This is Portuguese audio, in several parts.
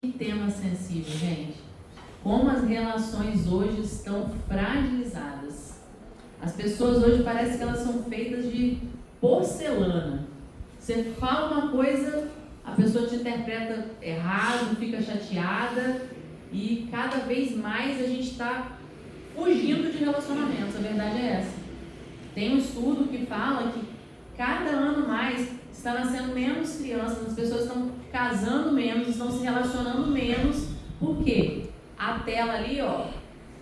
Que tema sensível, gente. Como as relações hoje estão fragilizadas. As pessoas hoje parece que elas são feitas de porcelana. Você fala uma coisa, a pessoa te interpreta errado, fica chateada, e cada vez mais a gente está fugindo de relacionamentos. A verdade é essa. Tem um estudo que fala que cada ano mais está nascendo menos crianças, as pessoas estão casando menos, estão se relacionando menos. Por quê? A tela ali, ó,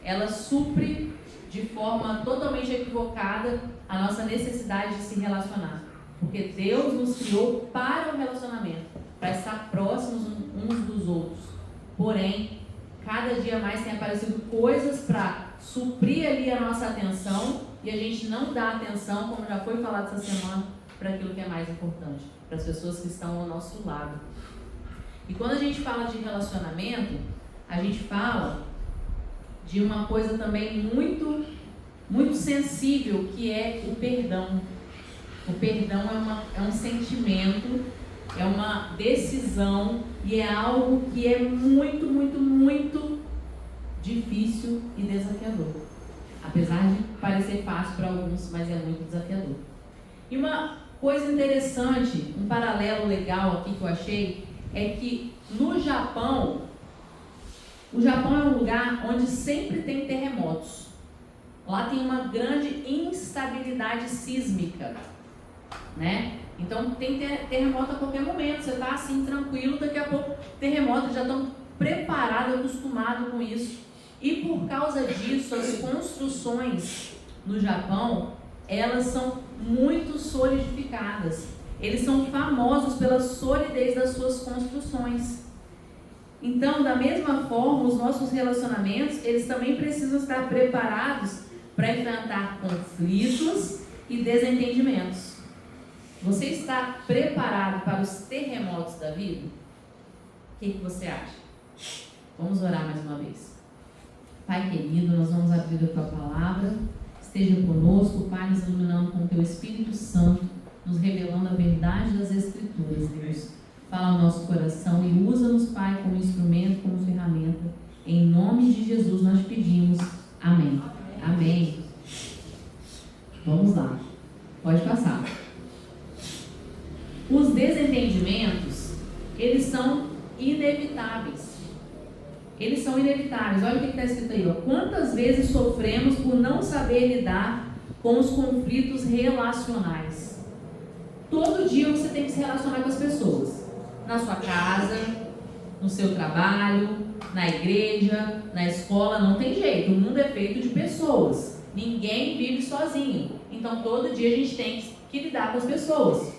ela supre de forma totalmente equivocada a nossa necessidade de se relacionar. Porque Deus nos criou para o relacionamento, para estar próximos uns dos outros. Porém, cada dia mais tem aparecido coisas para suprir ali a nossa atenção, e a gente não dá atenção, como já foi falado essa semana, para aquilo que é mais importante, para as pessoas que estão ao nosso lado. E quando a gente fala de relacionamento, a gente fala de uma coisa também muito, muito sensível, que é o perdão. O perdão é um sentimento, é uma decisão, e é algo que é muito, muito, muito difícil e desafiador. Apesar de parecer fácil para alguns, mas é muito desafiador. E uma coisa interessante, um paralelo legal aqui que eu achei, é que no Japão, o Japão é um lugar onde sempre tem terremotos. Lá tem uma grande instabilidade sísmica, né? Então tem terremoto a qualquer momento, você está assim tranquilo, daqui a pouco terremoto, já estão preparados, acostumados com isso. E por causa disso, as construções no Japão, elas são muito solidificadas. Eles são famosos pela solidez das suas construções. Então, da mesma forma, os nossos relacionamentos, eles também precisam estar preparados para enfrentar conflitos e desentendimentos. Você está preparado para os terremotos da vida? O que você acha? Vamos orar mais uma vez. Pai querido, nós vamos abrir a Tua Palavra. Esteja conosco, Pai, nos iluminando com o Teu Espírito Santo, nos revelando a verdade das Escrituras, Deus. Fala ao nosso coração e usa-nos, Pai, como instrumento, como ferramenta. Em nome de Jesus nós pedimos. Amém. Amém. Vamos lá. Pode passar. Os desentendimentos, eles são inevitáveis. Eles são inevitáveis. Olha o que está escrito aí, ó. Quantas vezes sofremos por não saber lidar com os conflitos relacionais? Todo dia você tem que se relacionar com as pessoas. Na sua casa, no seu trabalho, na igreja, na escola, não tem jeito. O mundo é feito de pessoas. Ninguém vive sozinho. Então todo dia a gente tem que lidar com as pessoas.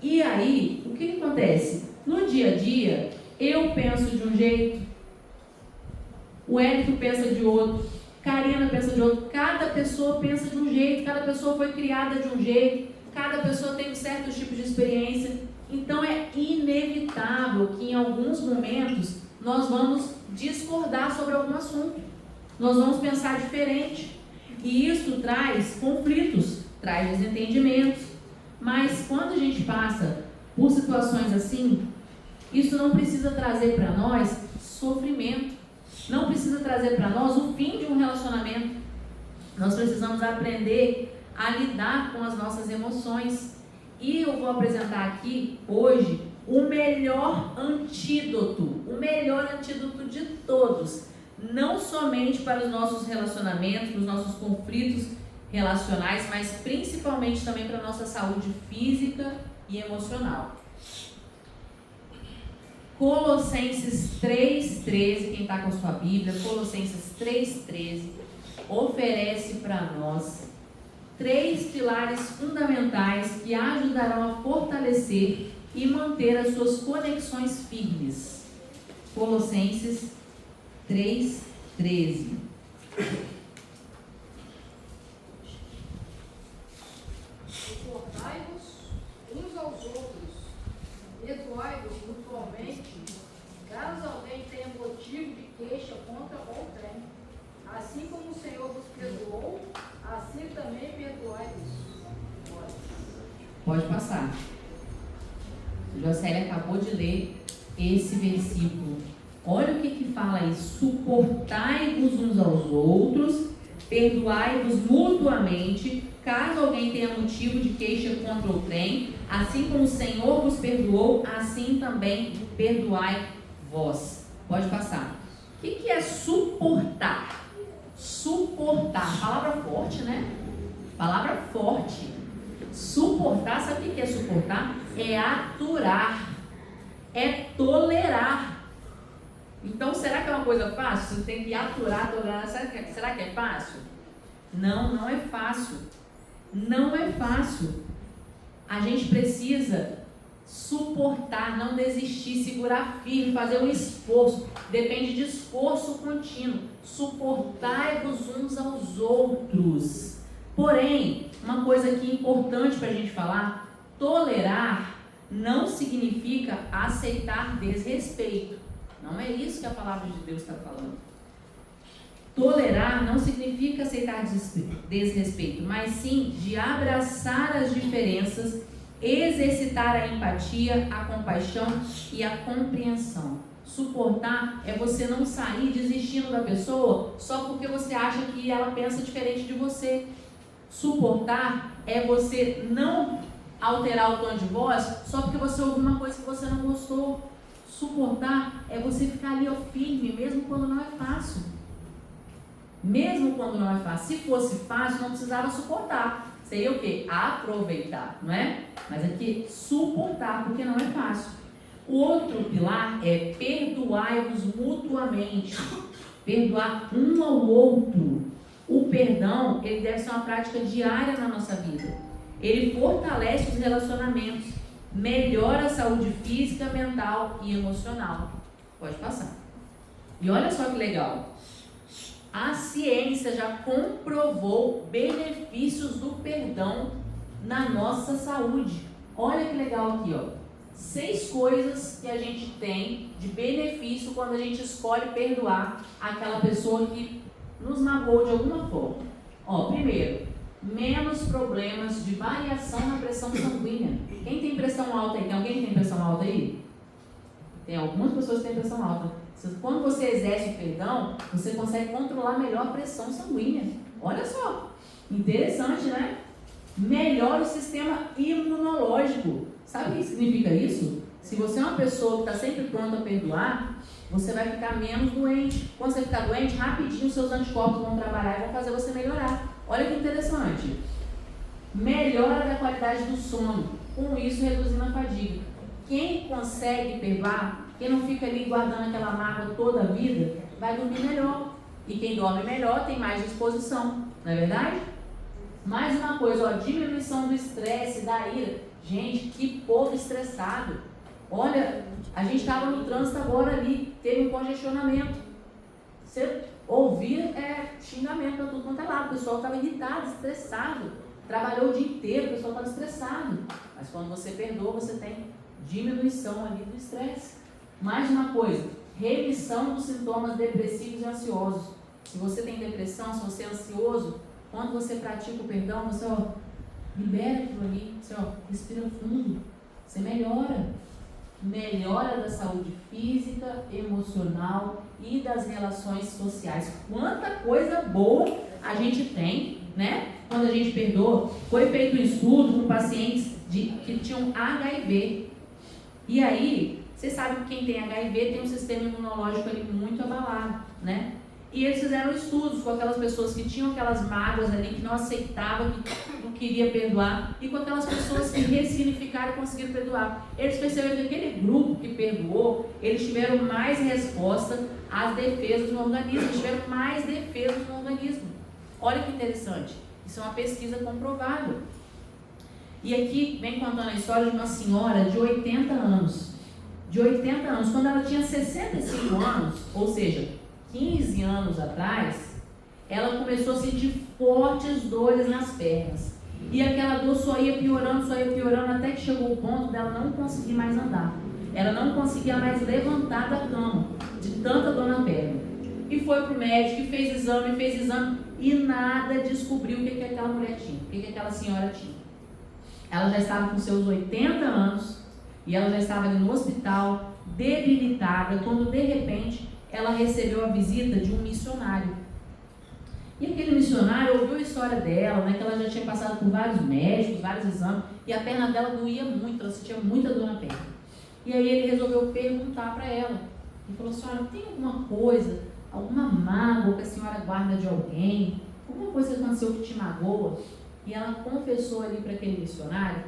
E aí, o que acontece? No dia a dia, eu penso de um jeito, o Érico pensa de outro, Karina pensa de outro, cada pessoa pensa de um jeito, cada pessoa foi criada de um jeito, cada pessoa tem certos tipos de experiência. Então é inevitável que em alguns momentos nós vamos discordar sobre algum assunto, nós vamos pensar diferente, e isso traz conflitos, traz desentendimentos. Mas quando a gente passa por situações assim, isso não precisa trazer para nós sofrimento, não precisa trazer para nós o fim de um relacionamento. Nós precisamos aprender a lidar com as nossas emoções. E eu vou apresentar aqui hoje o melhor antídoto de todos, não somente para os nossos relacionamentos, para os nossos conflitos relacionais, mas principalmente também para a nossa saúde física e emocional. Colossenses 3,13, quem está com a sua Bíblia, Colossenses 3,13, oferece para nós 3 pilares fundamentais que ajudarão a fortalecer e manter as suas conexões firmes. Colossenses 3,13. Suportai-vos uns aos outros, perdoai-vos mutuamente, caso alguém tenha motivo de queixa contra outrem. Assim como o Senhor vos perdoou, assim também perdoai-vos. Pode passar. Jocely acabou de ler esse versículo. Olha o que fala aí: suportai-vos uns aos outros, perdoai-vos mutuamente, caso alguém tenha motivo de queixa contra outrem, assim como o Senhor vos perdoou, assim também perdoai vós. Pode passar. O que é suportar? Suportar, palavra forte, né? Palavra forte. Suportar, sabe o que é suportar? É aturar, é tolerar. Então, será que é uma coisa fácil? Você tem que aturar, tolerar. Será que é fácil? Não, não é fácil. Não é fácil. A gente precisa suportar, não desistir, segurar firme, fazer um esforço. Depende de esforço contínuo. Suportai-vos uns aos outros. Porém, uma coisa aqui importante para a gente falar: tolerar não significa aceitar desrespeito. Não é isso que a palavra de Deus está falando. Tolerar não significa aceitar desrespeito, mas sim de abraçar as diferenças, exercitar a empatia, a compaixão e a compreensão. Suportar é você não sair desistindo da pessoa só porque você acha que ela pensa diferente de você. Suportar é você não alterar o tom de voz só porque você ouviu uma coisa que você não gostou. Suportar é você ficar ali firme, mesmo quando não é fácil. Mesmo quando não é fácil. Se fosse fácil, não precisava suportar. Seria o quê? Aproveitar, não é? Mas aqui, suportar, porque não é fácil. O outro pilar é perdoai-vos mutuamente. Perdoar um ao outro. O perdão, ele deve ser uma prática diária na nossa vida. Ele fortalece os relacionamentos, melhora a saúde física, mental e emocional. Pode passar. E olha só que legal. A ciência já comprovou benefícios do perdão na nossa saúde. Olha que legal aqui, ó. 6 coisas que a gente tem de benefício quando a gente escolhe perdoar aquela pessoa que nos magoou de alguma forma. Ó, primeiro, menos problemas de variação na pressão sanguínea. Quem tem pressão alta aí? Tem alguém que tem pressão alta aí? Tem algumas pessoas que têm pressão alta. Quando você exerce o perdão, você consegue controlar melhor a pressão sanguínea. Olha só, interessante, né? Melhora o sistema imunológico. Sabe o que significa isso? Se você é uma pessoa que está sempre pronta a perdoar, você vai ficar menos doente. Quando você ficar doente, rapidinho seus anticorpos vão trabalhar e vão fazer você melhorar. Olha que interessante. Melhora da qualidade do sono, com isso reduzindo a fadiga. Quem consegue perdoar, quem não fica ali guardando aquela mágoa toda a vida, vai dormir melhor. E quem dorme melhor tem mais disposição, não é verdade? Mais uma coisa, ó, diminuição do estresse, da ira. Gente, que povo estressado. Olha, a gente estava no trânsito agora ali, teve um congestionamento. Você ouvia xingamento para tudo quanto é lado. O pessoal estava irritado, estressado. Trabalhou o dia inteiro, o pessoal estava estressado. Mas quando você perdoa, você tem diminuição ali do estresse. Mais uma coisa, remissão dos sintomas depressivos e ansiosos. Se você tem depressão, se você é ansioso, quando você pratica o perdão, você libera aquilo ali, você respira fundo, você melhora. Melhora da saúde física, emocional e das relações sociais. Quanta coisa boa a gente tem, né? Quando a gente perdoa. Foi feito um estudo com pacientes que tinham HIV. E aí, você sabe que quem tem HIV tem um sistema imunológico ali muito abalado, né? E eles fizeram estudos com aquelas pessoas que tinham aquelas mágoas ali, que não aceitavam, que não queriam perdoar, e com aquelas pessoas que ressignificaram e conseguiram perdoar. Eles perceberam que aquele grupo que perdoou, eles tiveram mais resposta às defesas no organismo, tiveram mais defesas no organismo. Olha que interessante, isso é uma pesquisa comprovável. E aqui vem contando a história de uma senhora de 80 anos. De 80 anos, quando ela tinha 65 anos, ou seja, 15 anos atrás, ela começou a sentir fortes dores nas pernas. E aquela dor só ia piorando, até que chegou o ponto dela não conseguir mais andar. Ela não conseguia mais levantar da cama, de tanta dor na perna. E foi pro médico, e fez exame, e nada descobriu o que aquela mulher tinha, o que aquela senhora tinha. Ela já estava com seus 80 anos, e ela já estava ali no hospital, debilitada, quando de repente ela recebeu a visita de um missionário. E aquele missionário ouviu a história dela, né, que ela já tinha passado por vários médicos, vários exames, e a perna dela doía muito, ela sentia muita dor na perna. E aí ele resolveu perguntar para ela. Ele falou: senhora, tem alguma coisa, alguma mágoa que a senhora guarda de alguém? Alguma coisa que aconteceu que te magoa? E ela confessou ali para aquele missionário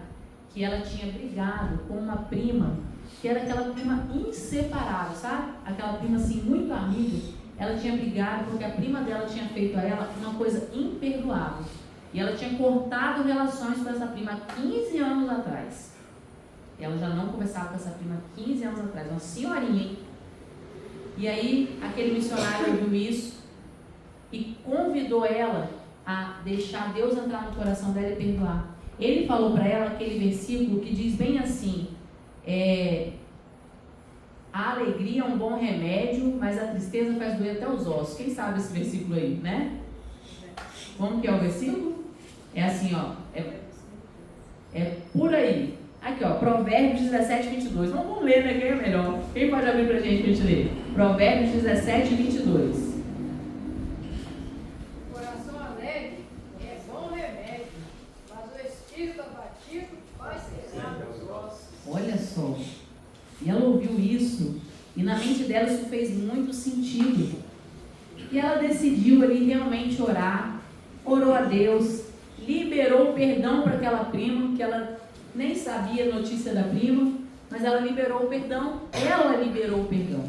que ela tinha brigado com uma prima, que era aquela prima inseparável, sabe? Aquela prima assim, muito amiga. Ela tinha brigado porque a prima dela tinha feito a ela uma coisa imperdoável. E ela tinha cortado relações com essa prima há 15 anos atrás. Ela já não conversava com essa prima há 15 anos atrás, uma senhorinha, hein? E aí, aquele missionário ouviu isso e convidou ela a deixar Deus entrar no coração dela e perdoar. Ele falou para ela aquele versículo que diz bem assim: a alegria é um bom remédio, mas a tristeza faz doer até os ossos. Quem sabe esse versículo aí, né? Como que é o versículo? É assim, ó. É por aí. Aqui, ó. Provérbios 17, 22. Vamos ler, né? Quem é melhor? Quem pode abrir pra gente ler? Provérbios 17, 22. Coração alegre é bom remédio, mas o espírito abatido faz pesar os ossos. Olha só. E ela ouviu isso, e na mente dela isso fez muito sentido. E ela decidiu ali realmente orar, orou a Deus, liberou perdão para aquela prima, que ela nem sabia a notícia da prima, mas ela liberou o perdão, ela liberou o perdão.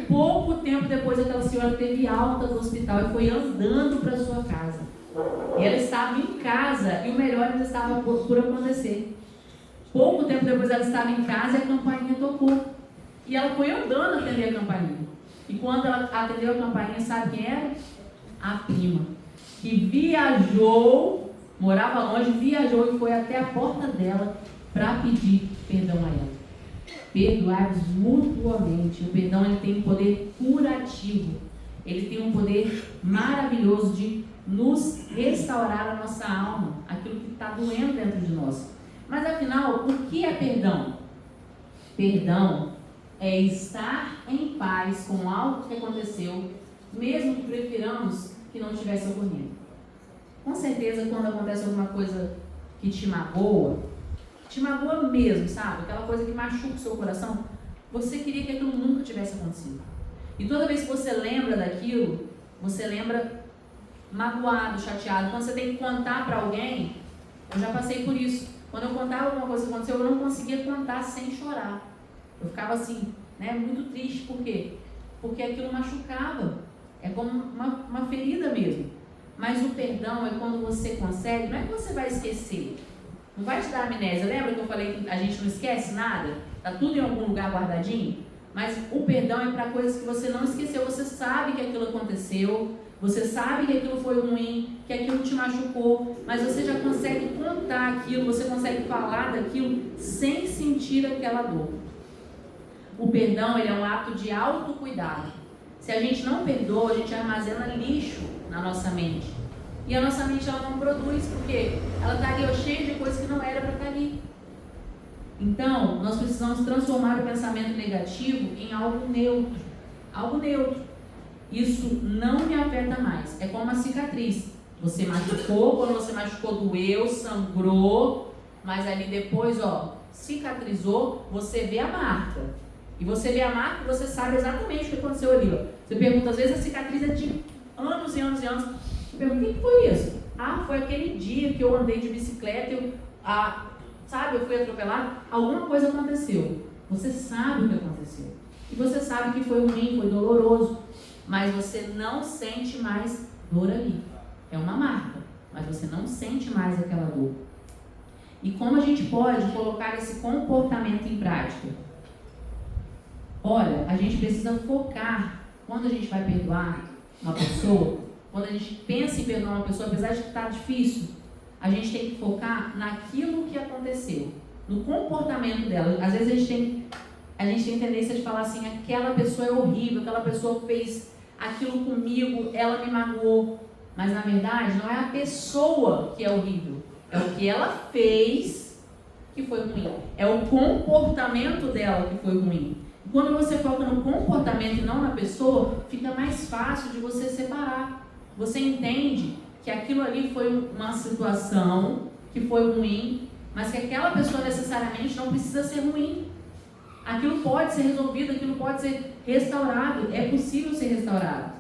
Pouco tempo depois, aquela senhora teve alta do hospital e foi andando para sua casa. E ela estava em casa, e o melhor ainda estava por acontecer. Pouco tempo depois ela estava em casa e a campainha tocou. E ela foi andando atender a campainha. E quando ela atendeu a campainha, sabe quem era? A prima. Que viajou, morava longe, viajou e foi até a porta dela para pedir perdão a ela. Perdoar mutuamente. O perdão, ele tem um poder curativo. Ele tem um poder maravilhoso de nos restaurar a nossa alma, aquilo que está doendo dentro de nós. Mas afinal, o que é perdão? Perdão é estar em paz com algo que aconteceu, mesmo que prefiramos que não tivesse ocorrido. Com certeza, quando acontece alguma coisa que te magoa mesmo, sabe? Aquela coisa que machuca o seu coração, você queria que aquilo nunca tivesse acontecido. E toda vez que você lembra daquilo, você lembra magoado, chateado. Quando você tem que contar para alguém, eu já passei por isso. Quando eu contava alguma coisa que aconteceu, eu não conseguia contar sem chorar. Eu ficava assim, né, muito triste. Por quê? Porque aquilo machucava. É como uma ferida mesmo. Mas o perdão é quando você consegue, não é que você vai esquecer. Não vai te dar amnésia. Lembra que eu falei que a gente não esquece nada? Está tudo em algum lugar guardadinho? Mas o perdão é para coisas que você não esqueceu. Você sabe que aquilo aconteceu. Você sabe que aquilo foi ruim, que aquilo te machucou, mas você já consegue contar aquilo, você consegue falar daquilo sem sentir aquela dor. O perdão, ele é um ato de autocuidado. Se a gente não perdoa, a gente armazena lixo na nossa mente. E a nossa mente, ela não produz, porque ela está ali cheia de coisas que não era para estar ali. Então, nós precisamos transformar o pensamento negativo em algo neutro. Algo neutro. Isso não me afeta mais. É como uma cicatriz. Você machucou, quando você machucou, doeu, sangrou, mas ali depois, ó, cicatrizou, você vê a marca. E você vê a marca e você sabe exatamente o que aconteceu ali, ó. Você pergunta, às vezes a cicatriz é de anos e anos e anos. Você pergunta, o que foi isso? Ah, foi aquele dia que eu andei de bicicleta, eu fui atropelado. Alguma coisa aconteceu. Você sabe o que aconteceu. E você sabe que foi ruim, foi doloroso. Mas você não sente mais dor ali. É uma marca, mas você não sente mais aquela dor. E como a gente pode colocar esse comportamento em prática? Olha, a gente precisa focar, quando a gente vai perdoar uma pessoa, quando a gente pensa em perdoar uma pessoa, apesar de que está difícil, a gente tem que focar naquilo que aconteceu, no comportamento dela. Às vezes a gente tem tendência de falar assim, aquela pessoa é horrível, aquela pessoa fez aquilo comigo, ela me magoou. Mas na verdade não é a pessoa que é horrível, é o que ela fez que foi ruim. É o comportamento dela que foi ruim. Quando você foca no comportamento e não na pessoa, fica mais fácil de você separar. Você entende que aquilo ali foi uma situação que foi ruim, mas que aquela pessoa necessariamente não precisa ser ruim. Aquilo pode ser resolvido, aquilo pode ser restaurado, é possível ser restaurado.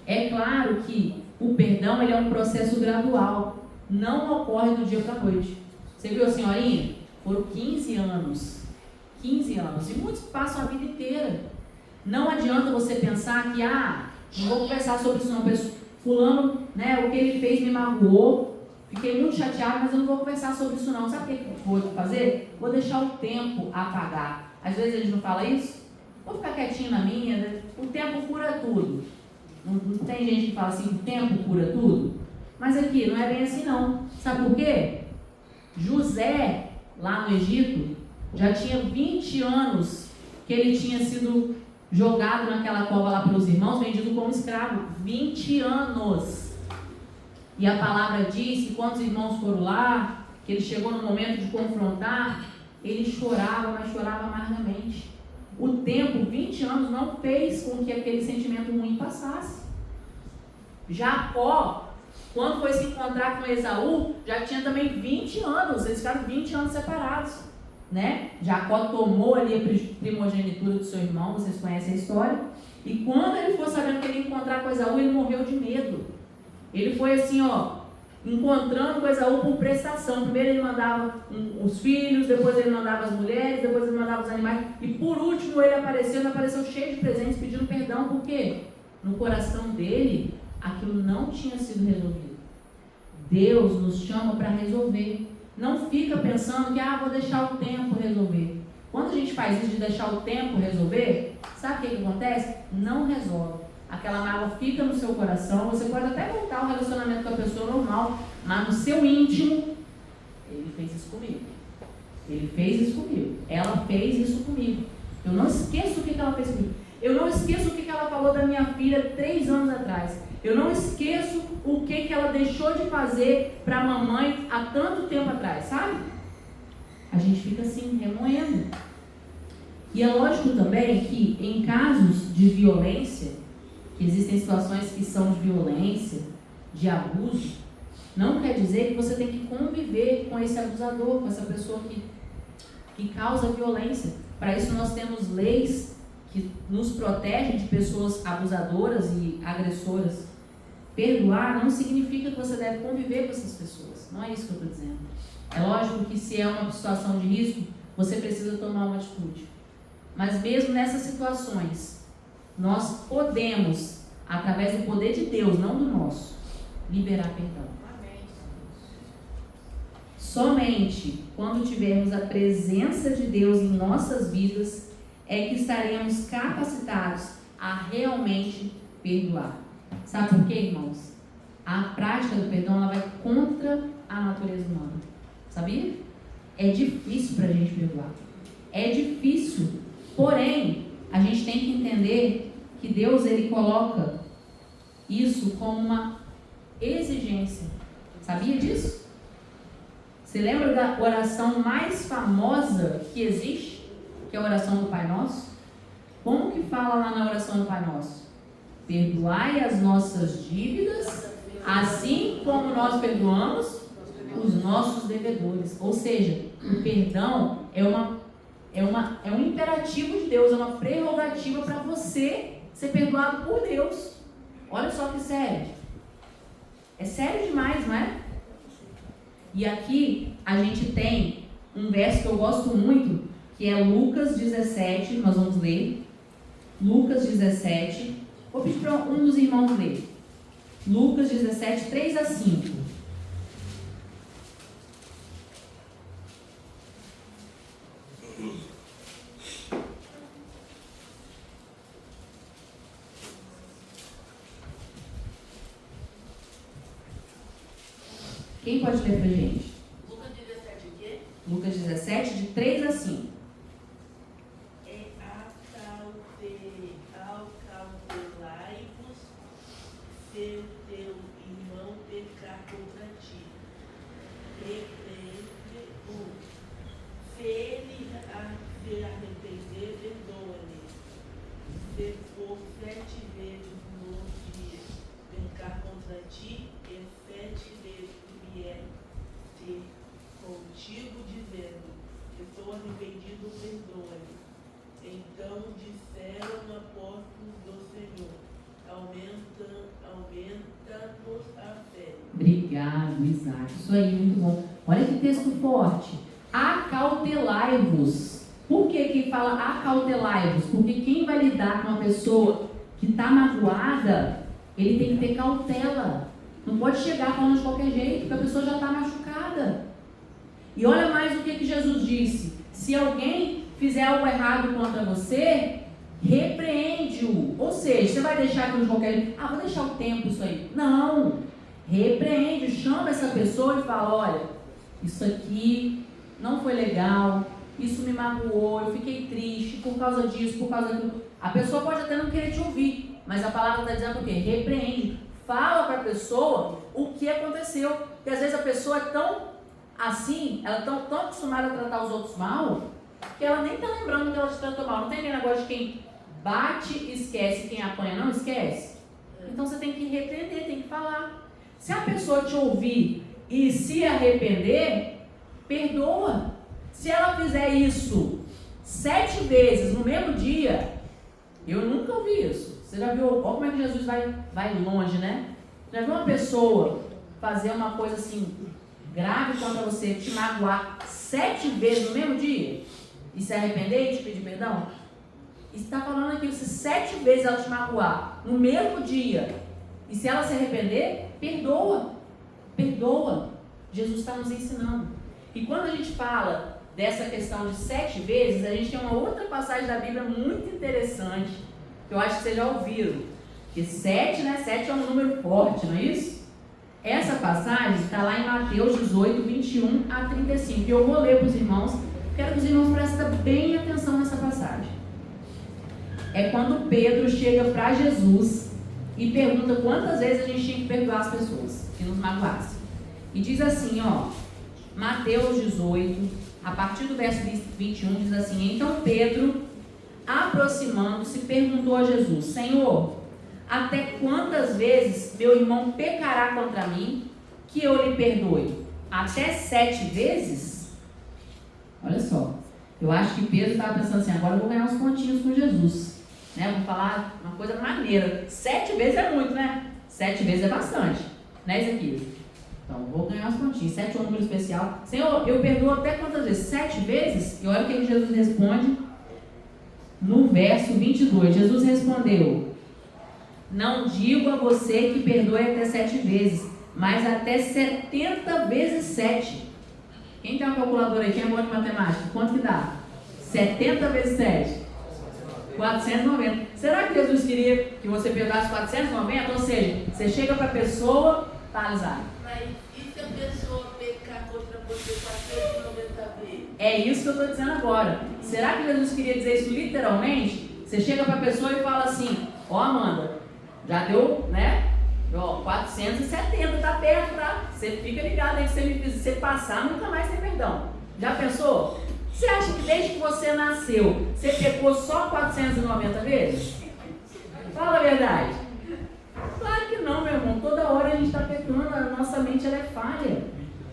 É claro que o perdão ele é um processo gradual, não ocorre do dia para a noite. Você viu a senhorinha? Foram 15 anos, e muitos passam a vida inteira. Não adianta você pensar que, não vou conversar sobre isso não, fulano, né, o que ele fez me magoou, fiquei muito chateado, mas eu não vou conversar sobre isso não. Sabe o que eu vou fazer? Vou deixar o tempo apagar. Às vezes eles não falam isso. Vou ficar quietinho na minha, né? O tempo cura tudo. Não tem gente que fala assim, o tempo cura tudo? Mas aqui, não é bem assim não. Sabe por quê? José, lá no Egito, já tinha 20 anos que ele tinha sido jogado naquela cova lá pelos irmãos, vendido como escravo. 20 anos. E a palavra diz que quando os irmãos foram lá, que ele chegou no momento de confrontar, ele chorava, mas chorava amargamente. O tempo, 20 anos, não fez com que aquele sentimento ruim passasse. Jacó, quando foi se encontrar com Esaú, já tinha também 20 anos, eles ficaram 20 anos separados, né? Jacó tomou ali a primogenitura do seu irmão, vocês conhecem a história, e quando ele ficou sabendo que ele ia encontrar com Esaú, ele morreu de medo. Ele foi assim, encontrando com Esaú por prestação. Primeiro ele mandava os filhos, depois ele mandava as mulheres, depois ele mandava os animais, e por último ele apareceu cheio de presentes, pedindo perdão, porque no coração dele, aquilo não tinha sido resolvido. Deus nos chama para resolver. Não fica pensando que, vou deixar o tempo resolver. Quando a gente faz isso de deixar o tempo resolver, sabe o que acontece? Não resolve. Aquela mágoa fica no seu coração, você pode até voltar ao relacionamento com a pessoa normal, mas no seu íntimo, ele fez isso comigo. Ele fez isso comigo. Ela fez isso comigo. Eu não esqueço o que ela fez comigo. Eu não esqueço o que ela falou da minha filha 3 anos atrás. Eu não esqueço o que ela deixou de fazer para a mamãe há tanto tempo atrás, sabe? A gente fica assim, remoendo. E é lógico também que em casos de violência, que existem situações que são de violência, de abuso, não quer dizer que você tem que conviver com esse abusador, com essa pessoa que causa violência. Para isso nós temos leis que nos protegem de pessoas abusadoras e agressoras. Perdoar não significa que você deve conviver com essas pessoas. Não é isso que eu estou dizendo. É lógico que se é uma situação de risco, você precisa tomar uma atitude. Mas mesmo nessas situações, nós podemos, através do poder de Deus, não do nosso, liberar perdão. Amém. Somente quando tivermos a presença de Deus em nossas vidas é que estaremos capacitados a realmente perdoar. Sabe por quê, irmãos? A prática do perdão ela vai contra a natureza humana. Sabia? É difícil para a gente perdoar. É difícil. Porém, a gente tem que entender que Deus ele coloca isso como uma exigência. Sabia disso? Você lembra da oração mais famosa que existe? Que é a oração do Pai Nosso? Como que fala lá na oração do Pai Nosso? Perdoai as nossas dívidas, assim como nós perdoamos os nossos devedores. Ou seja, o perdão é um imperativo de Deus, é uma prerrogativa para você ser perdoado por Deus. Olha só que sério. É sério demais, não é? E aqui a gente tem um verso que eu gosto muito, que é Lucas 17, nós vamos ler. Lucas 17. Vou pedir para um dos irmãos ler. Lucas 17, 3 a 5. Quem pode ler pra gente? Lucas 17, o quê? Lucas 17, de 3 a 5. Acautelai-vos se o teu irmão pecar contra ti. Repreende-o se por 7 vezes no dia pecar contra ti, e 7 vezes que vier ter contigo, dizendo, estou arrependido, perdoa-lhe. Então disseram apóstolos do Senhor, aumenta-nos a fé. Obrigado, Isaac. Isso aí, muito bom. Olha que texto forte. Acautelai-vos. Por que fala acautelai-vos? Porque quem vai lidar com uma pessoa que está magoada, ele tem que ter cautela. Não pode chegar falando de qualquer jeito, porque a pessoa já está machucada. E olha mais o que Jesus disse. Se alguém fizer algo errado contra você, repreende-o. Ou seja, você vai deixar aquilo de qualquer jeito. Vou deixar o tempo isso aí. Não. Repreende, chama essa pessoa e fala, olha, isso aqui não foi legal, isso me magoou, eu fiquei triste por causa disso, por causa daquilo. A pessoa pode até não querer te ouvir, mas a palavra está dizendo o quê? Repreende. Fala para a pessoa o que aconteceu. Porque às vezes a pessoa é tão assim, ela está tão acostumada a tratar os outros mal, que ela nem está lembrando que ela te tratou mal. Não tem aquele negócio de quem bate e esquece, quem apanha não esquece? Então você tem que repreender, tem que falar. Se a pessoa te ouvir e se arrepender, perdoa. Se ela fizer isso 7 vezes no mesmo dia, eu nunca ouvi isso. Você já viu, olha como é que Jesus vai longe, né? Já viu uma pessoa fazer uma coisa assim, grave contra você, te magoar 7 vezes no mesmo dia? E se arrepender e te pedir perdão? Está falando aqui, se 7 vezes ela te magoar no mesmo dia, e se ela se arrepender, perdoa. Perdoa. Jesus está nos ensinando. E quando a gente fala dessa questão de 7 vezes, a gente tem uma outra passagem da Bíblia muito interessante, que eu acho que vocês já ouviram. Que 7, né? 7 é um número forte, não é isso? Essa passagem está lá em Mateus 18, 21 a 35. E eu vou ler para os irmãos. Quero que os irmãos prestem bem atenção nessa passagem. É quando Pedro chega para Jesus e pergunta quantas vezes a gente tinha que perdoar as pessoas que nos magoassem. E diz assim, Mateus 18, a partir do verso 21, diz assim: então Pedro, aproximando-se, perguntou a Jesus: Senhor, até quantas vezes meu irmão pecará contra mim, que eu lhe perdoe? Até 7 vezes? Olha só, eu acho que Pedro estava pensando assim, agora eu vou ganhar uns pontinhos com Jesus, né? Vou falar uma coisa maneira. 7 vezes é muito, né? 7 vezes é bastante, né, Ezequiel? Então, vou ganhar uns pontinhos. 7 é um número especial. Senhor, eu perdoo até quantas vezes? 7 vezes? E olha o que Jesus responde no verso 22. Jesus respondeu: não digo a você que perdoe até 7 vezes, mas até 70 vezes 7. Quem tem uma calculadora aí? Quem é bom de matemática? Quanto que dá? 70 vezes 7? 490. Será que Jesus queria que você perdoasse 490? Ou seja, você chega para a pessoa, tá, Isaac? Mas e se a pessoa pecar contra você 490 vezes? É isso que eu estou dizendo agora. Será que Jesus queria dizer isso literalmente? Você chega para a pessoa e fala assim: Amanda, já deu, né? 470, tá perto, tá? Você fica ligado aí, se você passar, nunca mais tem perdão. Já pensou? Você acha que desde que você nasceu, você pecou só 490 vezes? Fala a verdade. Claro que não, meu irmão. Toda hora a gente está pecando, a nossa mente ela é falha.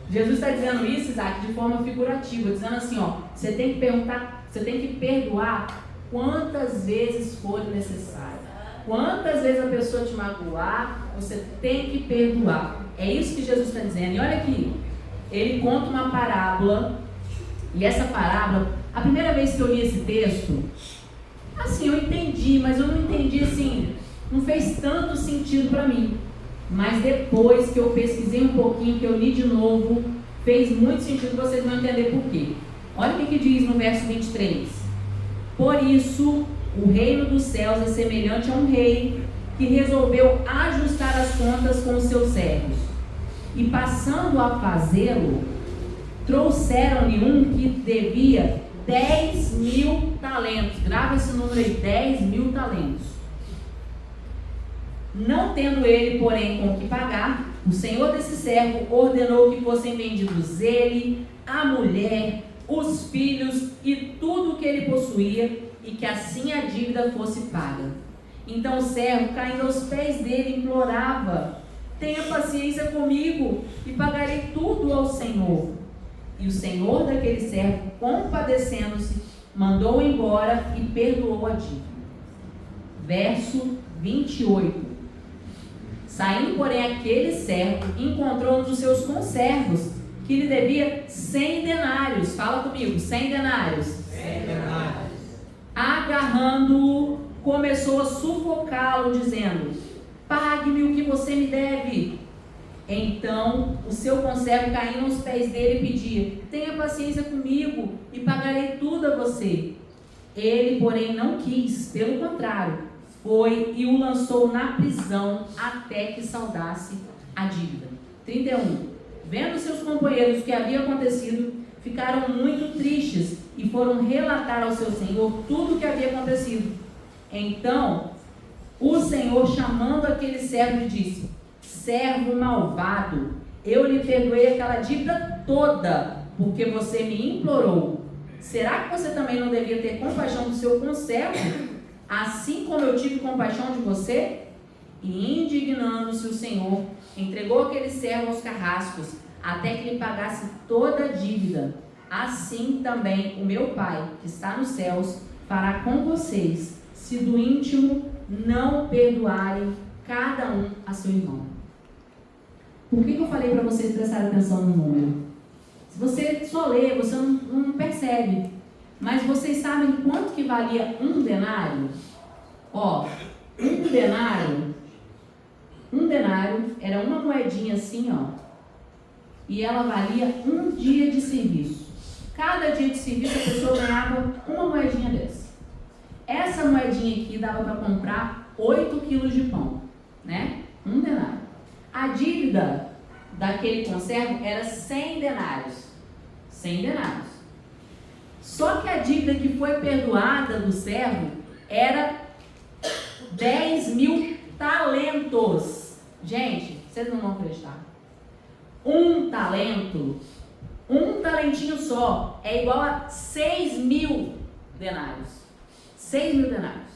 Jesus está dizendo isso, Isaac, de forma figurativa, dizendo assim, você tem que perguntar, você tem que perdoar quantas vezes for necessário. Quantas vezes a pessoa te magoar, você tem que perdoar. É isso que Jesus está dizendo. E olha aqui, ele conta uma parábola, e essa parábola, a primeira vez que eu li esse texto, assim, eu entendi, mas eu não entendi assim, não fez tanto sentido para mim. Mas depois que eu pesquisei um pouquinho, que eu li de novo, fez muito sentido, vocês vão entender por quê. Olha o que diz no verso 23. Por isso, o reino dos céus é semelhante a um rei que resolveu ajustar as contas com os seus servos. E passando a fazê-lo, trouxeram-lhe um que devia 10.000 talentos. Grava esse número aí, 10.000 talentos. Não tendo ele, porém, com o que pagar, o senhor desse servo ordenou que fossem vendidos ele, a mulher, os filhos e tudo o que ele possuía, e que assim a dívida fosse paga. Então o servo, caindo aos pés dele, implorava: tenha paciência comigo e pagarei tudo ao Senhor. E o Senhor daquele servo, compadecendo-se, mandou-o embora e perdoou a dívida. Verso 28. Saindo, porém, aquele servo, encontrou um dos seus conservos, que lhe devia 100 denários. Fala comigo, 100 denários. 100 denários. Agarrando-o, começou a sufocá-lo, dizendo: pague-me o que você me deve. Então o seu conservo, caindo aos pés dele, pedia: tenha paciência comigo e pagarei tudo a você. Ele, porém, não quis, pelo contrário, foi e o lançou na prisão até que saldasse a dívida. 31. Vendo seus companheiros o que havia acontecido, ficaram muito tristes e foram relatar ao seu senhor tudo o que havia acontecido. Então o Senhor, chamando aquele servo, lhe disse: servo malvado, eu lhe perdoei aquela dívida toda, porque você me implorou. Será que você também não devia ter compaixão do seu conservo, assim como eu tive compaixão de você? E indignando-se o Senhor, entregou aquele servo aos carrascos, até que lhe pagasse toda a dívida. Assim também o meu Pai, que está nos céus, fará com vocês, se do íntimo não perdoarem cada um a seu irmão. Por que eu falei para vocês prestarem atenção no número? Se você só lê, você não percebe. Mas vocês sabem quanto que valia um denário? Ó, um denário era uma moedinha assim, ó. E ela valia um dia de serviço. Cada dia de serviço a pessoa ganhava uma moedinha dessa. Essa moedinha aqui dava para comprar 8 quilos de pão, né? Um denário. A dívida daquele conservo era 100 denários. 100 denários. Só que a dívida que foi perdoada do servo era 10.000 talentos. Gente, vocês não vão acreditar. Um talentinho só é igual a 6.000 denários. 6.000 denários.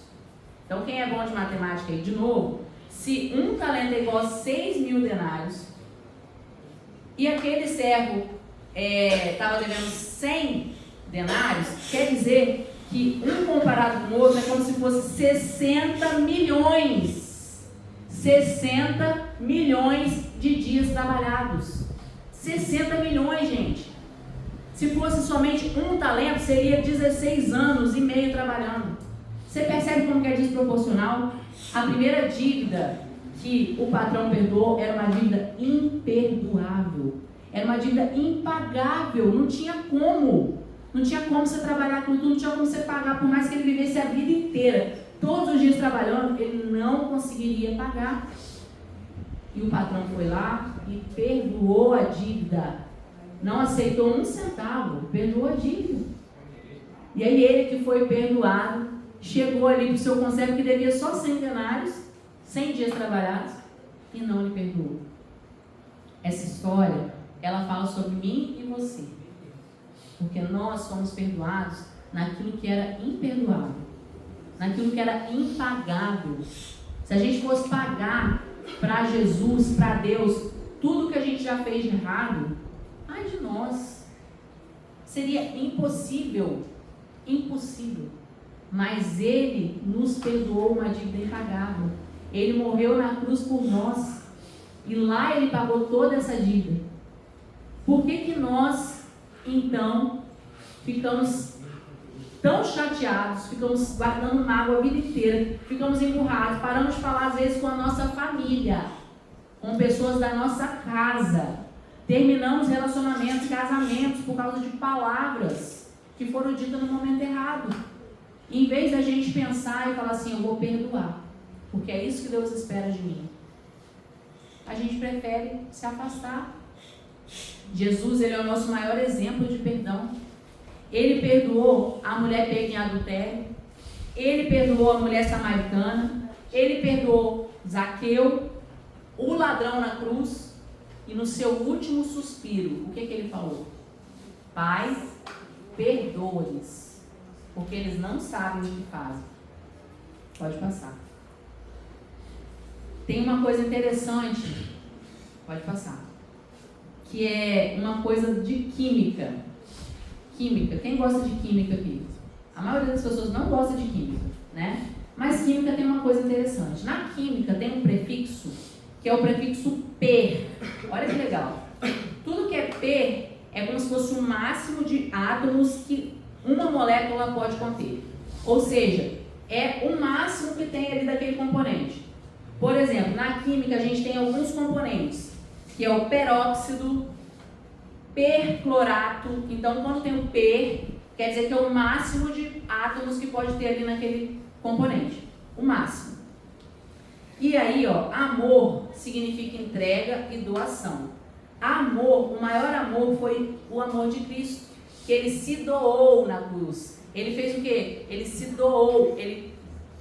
Então, quem é bom de matemática aí, de novo, se um talento é igual a 6.000 denários e aquele servo estava devendo 100 denários, quer dizer que um comparado com o outro é como se fosse 60 milhões. 60 milhões de dias trabalhados. 60 milhões, gente. Se fosse somente um talento, seria 16 anos e meio trabalhando. Você percebe como que é desproporcional? A primeira dívida que o patrão perdoou era uma dívida imperdoável. Era uma dívida impagável. Não tinha como. Não tinha como você trabalhar com tudo, não tinha como você pagar, por mais que ele vivesse a vida inteira, todos os dias trabalhando, ele não conseguiria pagar. E o patrão foi lá e perdoou a dívida. Não aceitou um centavo, perdoou a dívida. E aí ele que foi perdoado, chegou ali para o seu conservo que devia só 100 denários, 100 dias trabalhados, e não lhe perdoou. Essa história, ela fala sobre mim e você. Porque nós fomos perdoados naquilo que era imperdoável, naquilo que era impagável. Se a gente fosse pagar para Jesus, para Deus, tudo que a gente já fez de errado, ai de nós, seria impossível, impossível. Mas Ele nos perdoou uma dívida impagável. Ele morreu na cruz por nós, e lá Ele pagou toda essa dívida. Por que nós, então, ficamos tão chateados, ficamos guardando mágoa a vida inteira, ficamos emburrados, paramos de falar às vezes com a nossa família, com pessoas da nossa casa, terminamos relacionamentos, casamentos por causa de palavras que foram ditas no momento errado? Em vez da gente pensar e falar assim, eu vou perdoar, porque é isso que Deus espera de mim, a gente prefere se afastar. Jesus, ele é o nosso maior exemplo de perdão. Ele perdoou a mulher pega em adultério, ele perdoou a mulher samaritana, ele perdoou Zaqueu, o ladrão na cruz, e no seu último suspiro, o que ele falou? Pai, perdoa-lhes, porque eles não sabem o que fazem. Pode passar. Tem uma coisa interessante, pode passar, que é uma coisa de química. Química, quem gosta de química aqui? A maioria das pessoas não gosta de química, né? Mas química tem uma coisa interessante. Na química tem um prefixo, que é o prefixo per. Olha que legal. Tudo que é per é como se fosse o máximo de átomos que uma molécula pode conter. Ou seja, é o máximo que tem ali daquele componente. Por exemplo, na química a gente tem alguns componentes, que é o peróxido, perclorato. Então, quando tem o per, quer dizer que é o máximo de átomos que pode ter ali naquele componente. O máximo. E aí, ó, amor significa entrega e doação. Amor, o maior amor foi o amor de Cristo, que ele se doou na cruz. Ele fez o quê? Ele se doou.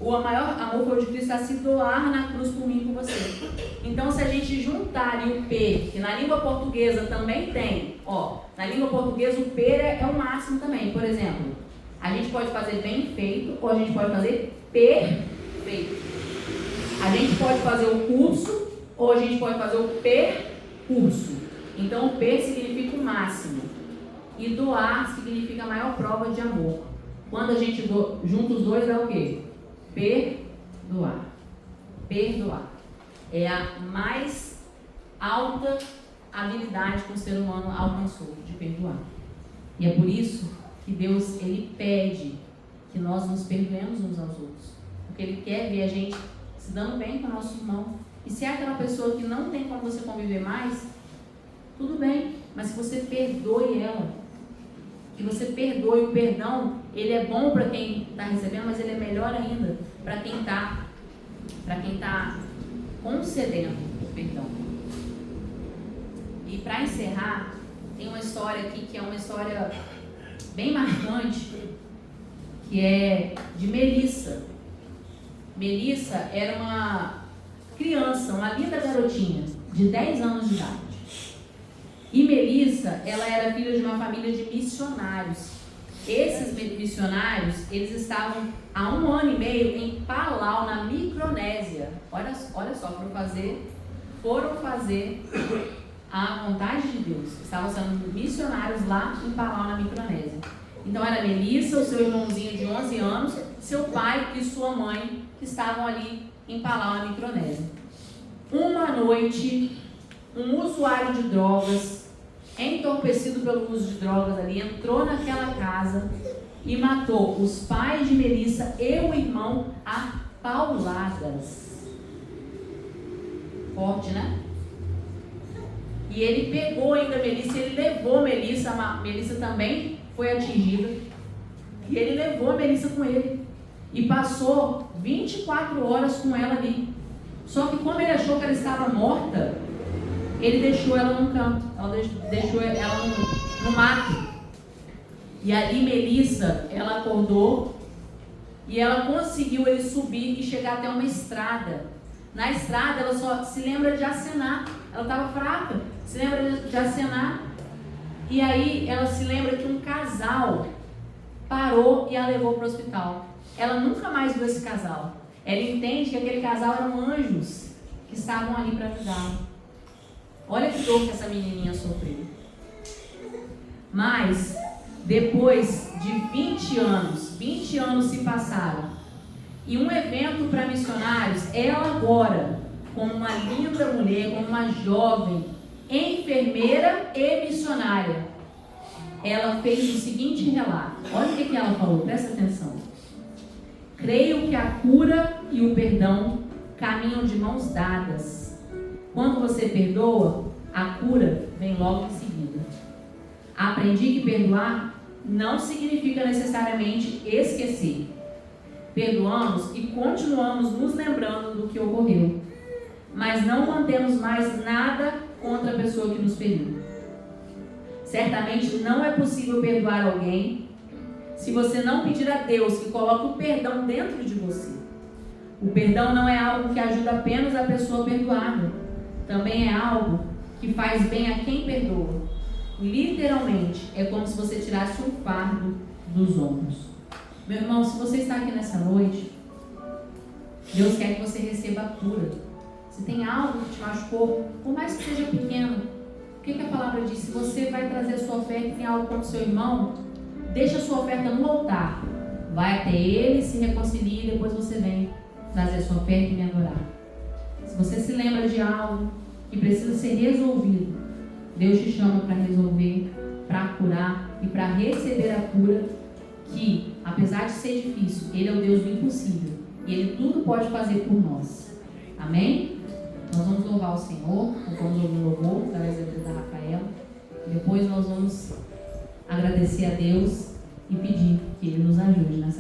O maior amor foi o de Cristo, a se doar na cruz por mim e por você. Então, se a gente juntar ali o per, que na língua portuguesa também tem, ó, na língua portuguesa o per é o máximo também. Por exemplo, a gente pode fazer bem feito ou a gente pode fazer perfeito. A gente pode fazer o curso ou a gente pode fazer o percurso. Então, o per significa o máximo e doar significa a maior prova de amor. Quando a gente junta os dois, é o quê? Perdoar. Perdoar. É a mais alta habilidade que o ser humano alcançou, de perdoar. E é por isso que Deus, ele pede que nós nos perdoemos uns aos outros. Porque ele quer ver a gente se dando bem com o nosso irmão. E se é aquela pessoa que não tem como você conviver mais, tudo bem. Mas que você perdoe ela. Que você perdoe. O perdão, ele é bom para quem está recebendo, mas ele é melhor ainda para quem está concedendo o perdão. E para encerrar, tem uma história aqui que é uma história bem marcante, que é de Melissa. Melissa era uma criança, uma linda garotinha, de 10 anos de idade. E Melissa, ela era filha de uma família de missionários. Esses missionários, eles estavam há 1 ano e meio em Palau, na Micronésia. Olha só, foram fazer a vontade de Deus. Estavam sendo missionários lá em Palau, na Micronésia. Então era Melissa, o seu irmãozinho de 11 anos, seu pai e sua mãe, que estavam ali em Palau, na Micronésia. Uma noite, um usuário de drogas, entorpecido pelo uso de drogas ali, entrou naquela casa e matou os pais de Melissa e o irmão a pauladas. Forte, né? E ele pegou ainda Melissa, ele levou Melissa, Melissa também foi atingida, e ele levou a Melissa com ele e passou 24 horas com ela ali. Só que quando ele achou que ela estava morta, ele deixou ela num canto, deixou ela no mato. E ali Melissa, ela acordou e ela conseguiu ele subir e chegar até uma estrada. Na estrada ela só se lembra de acenar, ela estava fraca, se lembra de acenar. E aí ela se lembra que um casal parou e a levou para o hospital. Ela nunca mais viu esse casal. Ela entende que aquele casal eram anjos que estavam ali para ajudá-la. Olha que dor que essa menininha sofreu. Mas, depois de 20 anos se passaram. E um evento para missionários, ela agora, como uma linda mulher, como uma jovem, enfermeira e missionária, ela fez o seguinte relato. Olha o que ela falou, presta atenção. Creio que a cura e o perdão caminham de mãos dadas. Quando você perdoa, a cura vem logo em seguida. Aprendi que perdoar não significa necessariamente esquecer. Perdoamos e continuamos nos lembrando do que ocorreu, mas não mantemos mais nada contra a pessoa que nos feriu. Certamente não é possível perdoar alguém se você não pedir a Deus que coloque o perdão dentro de você. O perdão não é algo que ajuda apenas a pessoa perdoada, também é algo que faz bem a quem perdoa. Literalmente, é como se você tirasse um fardo dos ombros. Meu irmão, se você está aqui nessa noite, Deus quer que você receba a cura. Se tem algo que te machucou, por mais que seja pequeno, o que a palavra diz? Se você vai trazer a sua oferta e tem algo contra o seu irmão, deixa a sua oferta no altar. Vai até ele, se reconcilie e depois você vem trazer a sua oferta e me adorar. Se você se lembra de algo que precisa ser resolvido, Deus te chama para resolver, para curar e para receber a cura, que, apesar de ser difícil, Ele é o Deus do impossível e Ele tudo pode fazer por nós. Amém? Nós vamos louvar o Senhor, nós vamos ouvir o louvor através da vida da Rafaela. Depois nós vamos agradecer a Deus e pedir que Ele nos ajude nessa